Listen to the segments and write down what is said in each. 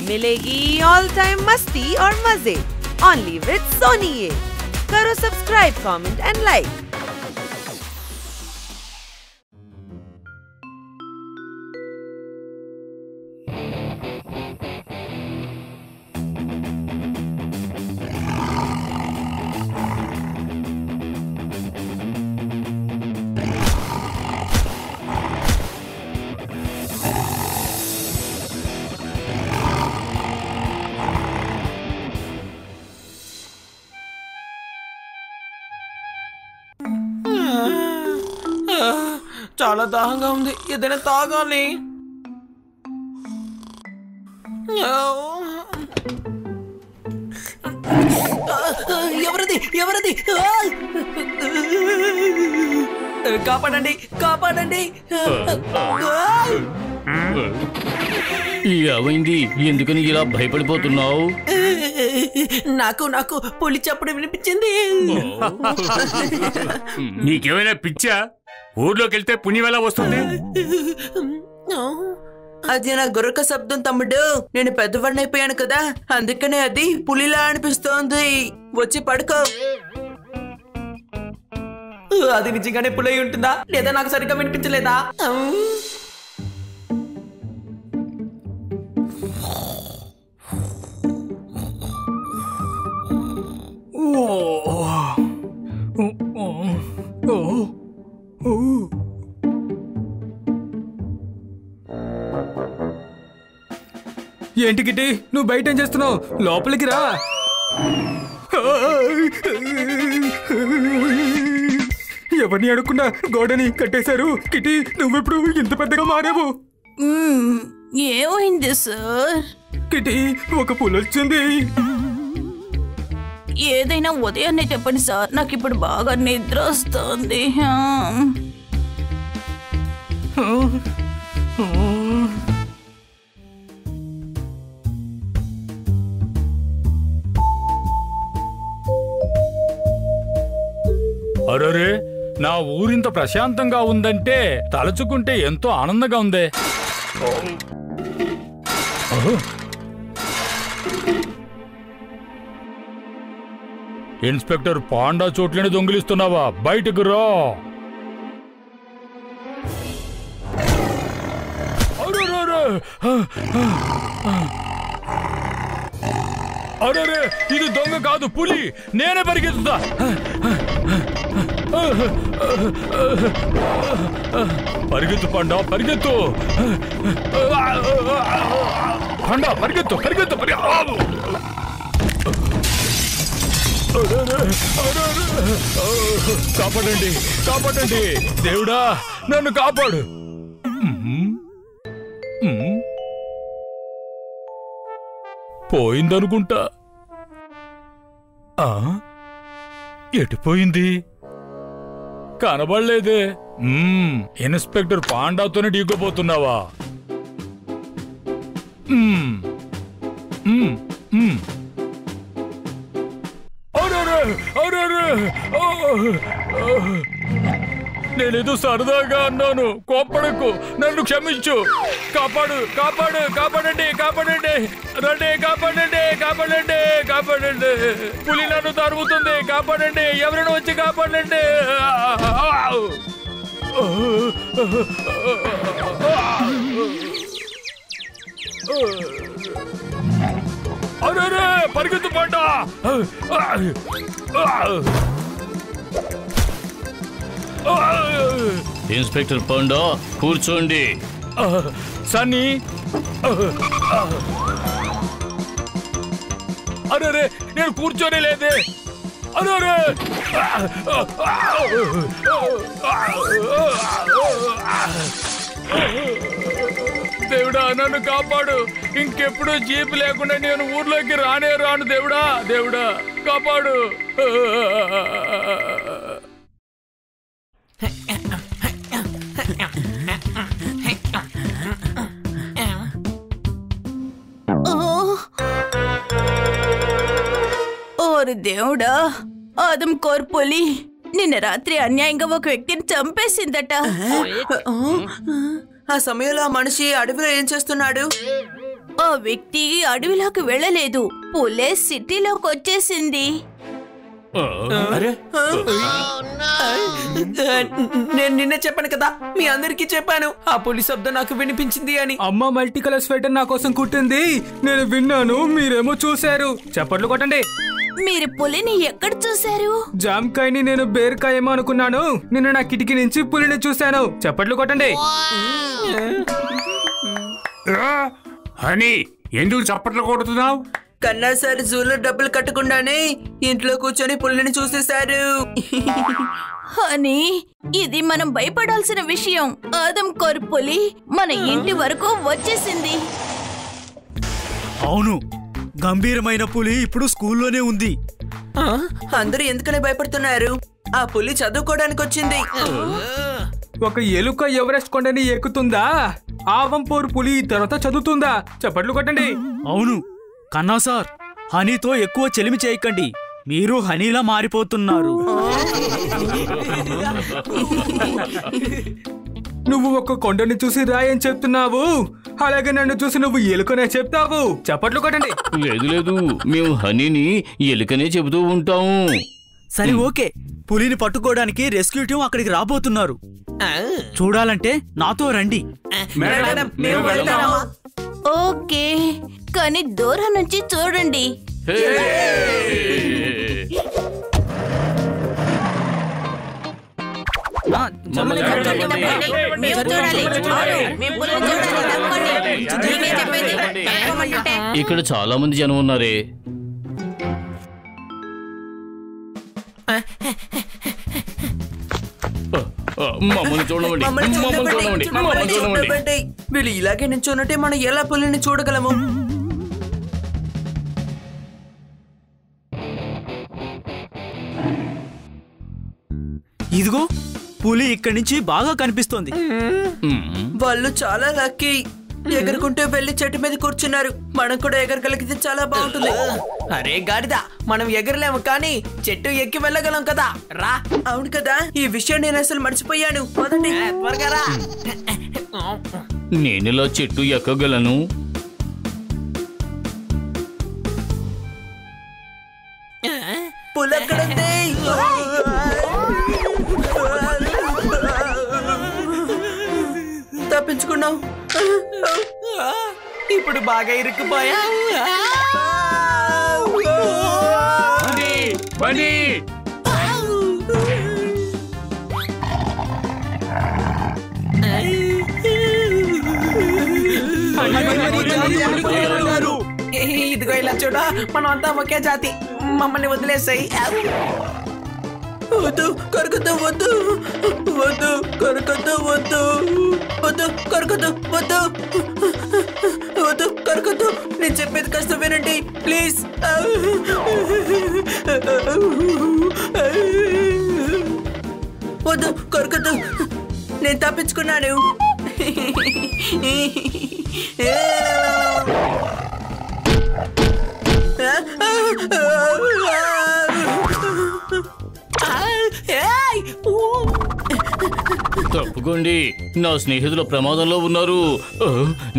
मिलेगी all time मस्ती और मजे ओनली विद सोनी। ये करो सब्सक्राइब, कमेंट एंड लाइक। చాలా దాహంగా ఉంది, ఏదైనా తాగాలి. ఎవరది ఎవరది? కాపాడండి కాపాడండి. ఏమైంది? ఎందుకని ఇలా భయపడిపోతున్నావు? నాకు నాకు పులి చప్పుడు వినిపించింది. నీకేమైనా పిచ్చా? ఊర్లోకి వెళ్తే పుణ్యం ఎలా వస్తుంది? అది నా గొర్రెక శబ్దం తమ్ముడు. నేను పెద్దవాడిని అయిపోయాను కదా, అందుకనే అది పులిలా అనిపిస్తోంది. వచ్చి పడుకో. అది నిజంగానే పులి అయి ఉంటుందా లేదా నాకు సరిగ్గా వినిపించలేదా? ఏంటి గిట్టి, నువ్వు బయట ఏం చేస్తున్నావు? లోపలికి రా. ఎవరిని అడగకుండా గోడని కట్టేశారు. కిటి, నువ్వెప్పుడు ఇంత పెద్దగా మారావు? ఏమైంది సార్? కిటి, ఒక పులి వచ్చింది. ఏదైనా ఉదయాన్నే చెప్పండి సార్, నాకు ఇప్పుడు బాగా నిద్ర వస్తుంది. అరే, నా ఊరింత ప్రశాంతంగా ఉందంటే తలుచుకుంటే ఎంతో ఆనందంగా ఉంది. ఇన్స్పెక్టర్ పాండా చోట్లని దొంగిలిస్తున్నావా? బయటకు రా. అరే, ఇది దొంగ కాదు, పులి. నేనే పరిగెత్తుతా. పరిగెత్తు పండా, పరిగెత్తు. పండా, పరిగెత్తు పరిగెత్తు. కాపాడండి కాపాడండి, దేవుడా నన్ను కాపాడు. పోయిందనుకుంటా. ఎటుపోయింది? కనబడలేదే. ఇన్స్పెక్టర్ పాండాతోనే ఢీకోపోతున్నావా? నేనేదో సరదాగా అన్నాను, కోప్పడకు, నన్ను క్షమించు. కాపాడు కాపాడు, కాపాడండి కాపాడండి, రండి కాపాడండి కాపాడండి కాపాడండి. పులి నన్ను తరుముతుంది, కాపాడండి, ఎవరైనా వచ్చి కాపాడండి. అరే, పరిగెత్తు పండా. ఇన్స్పెక్టర్ పాండా, కూర్చోండి. సన్నీ, అరే నేను కూర్చోనే లేదే. అరే, దేవుడా నన్ను కాపాడు. ఇంకెప్పుడు జీప్ లేకుండా నేను ఊర్లోకి రానే రాను. దేవుడా దేవుడా కాపాడు. ఓరి దేవుడా, ఆదం కోర్ పులి నిన్న రాత్రి అన్యాయంగా ఒక వ్యక్తిని చంపేసిందట. ఆ సమయంలో ఆ మనిషి అడవిలో ఏం చేస్తున్నాడు? ఆ వ్యక్తి అడవిలోకి వెళ్ళలేదు, పులే సిటీలోకి వచ్చేసింది. నేను నిన్నే చెప్పాను కదా, మీ అందరికీ చెప్పాను ఆ పులి శబ్దం నాకు వినిపించింది అని. అమ్మ మల్టీ కలర్ స్వెటర్ నా కోసం కుట్టింది, నేను విన్నాను, మీరేమో చూశారు. చప్పట్లు కొట్టండి. మీరు పులిని ఎక్కడ చూశారు? జామకాయని నేను బేరకాయ ఏమో అనుకున్నాను, నిన్న నా కిటికీ నుంచి పులిని చూశాను. చప్పట్లు కొట్టండి. హనీ, ఎందుకు చప్పట్లు కొడుతున్నావు? కన్నా సార్ జూలో డబ్బులు కట్టకుండానే ఇంట్లో కూర్చొని పుల్లిని చూసేశారు. హనీ, ఇది మనం భయపడాల్సిన విషయం. ఆదం కోర్ పులి మన ఇంటి వరకు వచ్చేసింది. అవును, గంభీరమైన పులి ఇప్పుడు స్కూల్లోనే ఉంది. అందరూ ఎందుకని భయపడుతున్నారు? ఆ పులి చదువుకోవడానికి వచ్చింది. ఒక ఎలుక ఎవరెస్ట్ కొండని ఎక్కుతుందా? ఆవంపూర్ పులి తర్వాత చదువుతుందా? చప్పట్లు కొట్టండి. అవును కన్నా సార్, హనీతో ఎక్కువ చెలిమి చేయకండి, మీరు హనీలా మారిపోతున్నారు. నువ్వు ఒక కొండని చూసి రాయని చెప్తున్నావు, అలాగే నన్ను చూసి నువ్వు ఎలుకనే చెప్తావు. చప్పట్లు కొట్టండి. లేదు, మేము హనీని ఎలుకనే చెబుతూ ఉంటాము. సరే ఓకే, పులిని పట్టుకోవడానికి రెస్క్యూ టీం అక్కడికి రాబోతున్నారు. చూడాలంటే నాతో రండి. ఓకే, కానీ దూరం నుంచి చూడండి. ఇక్కడ చాలా మంది జనం ఉన్నారే. మమ్మల్ని చూడమండి. వీళ్ళు ఇలాగే నించున్నట్టే మనం ఎలా పులిని చూడగలము? ఇదిగో పులి ఇక్కడి నుంచి బాగా కనిపిస్తోంది. వాళ్ళు చాలా లక్కీ, ఎగురుకుంటూ వెళ్లి చెట్టు మీద కూర్చున్నారు. మనం కూడా ఎగరగలిగితే చాలా బాగుంటుంది. అరే గాడిదా, మనం ఎగరలేము కానీ చెట్టు ఎక్కి వెళ్ళగలం కదా, రా. అవును కదా, ఈ విషయం నేను అసలు మర్చిపోయాను. పదండి, త్వరగా రా. నేనిలా చెట్టు ఎక్కగలను? పులక్కడుంది. తప్పించుకున్నాం. ఇప్పుడు బాగా ఇరుక్కుపోయా. ఇదిగో ఇలా చూడ, మనం అంతా ఒకే జాతి, మమ్మల్ని వదిలేసాయి. వద్దు కొరకద్దు, వద్దు వద్దు కొరకద్దు, వద్దు వద్దు కొరకద్దు, వద్దు వద్దు కొరకద్దు. నేను చెప్పేది కాస్త వినండి ప్లీజ్. వద్దు కొరకద్దు, నేను తప్పించుకున్నాను. తప్పుకోండి, నా స్నేహితుల ప్రమాదంలో ఉన్నారు.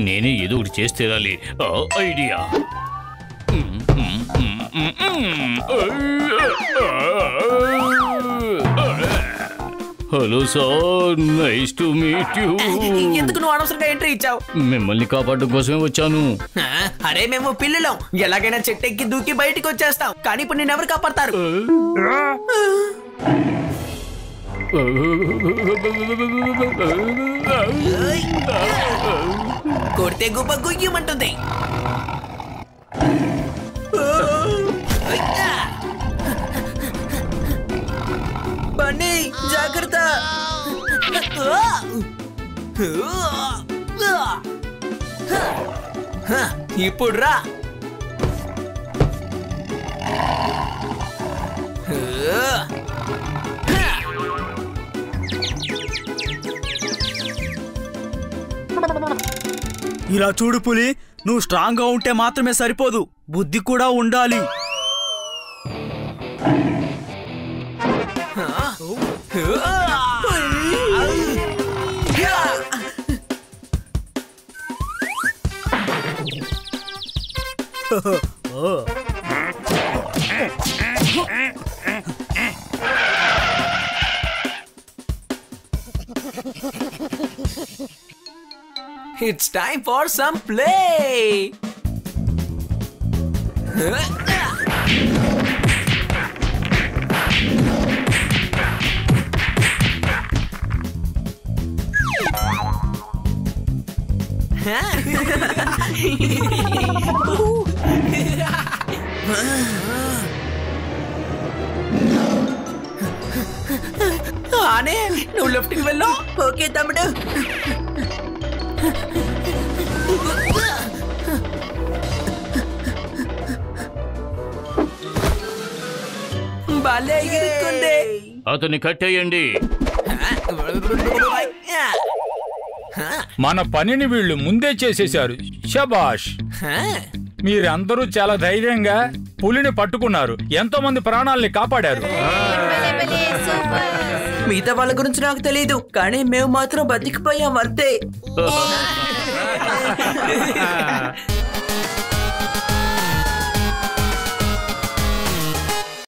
నేనే ఏదో ఒకటి చేసి తీరాలి. Idea. Hello sir, nice to meet you. ఎందుకు నువ్వు అనవసరంగా ఎంట్రీ ఇచ్చావు? మిమ్మల్ని కాపాడడం కోసమే వచ్చాను. అరే మేము పిల్లలం, ఎలాగైనా చెట్టెక్కి దూకి బయటికి వచ్చేస్తాం, కానీ ఇప్పుడు నేను ఎవరు కాపాడతారు? కొడితే గుబ్బ గుయ్యమంటుంది. బన్నీ జాగ్రత్త. ఇప్పుడు రా. ఇలా చూడు పులి, నువ్వు స్ట్రాంగ్ గా ఉంటే మాత్రమే సరిపోదు, బుద్ధి కూడా ఉండాలి. It's time for some play. ఆనే నువ్వు లెఫ్ట్కి వెళ్ళు. ఓకే తమ్ముడు. బాలే ఎగురుతుంది. అతన్ని కట్టేయండి. మన పనిని వీళ్ళు ముందే చేసేశారు. శబాష్, మీరందరూ చాలా ధైర్యంగా పులిని పట్టుకున్నారు. ఎంతో మంది ప్రాణాలని కాపాడారు. మిగతా వాళ్ళ గురించి నాకు తెలియదు, కానీ మేము మాత్రం బతికిపోయాం అంతే.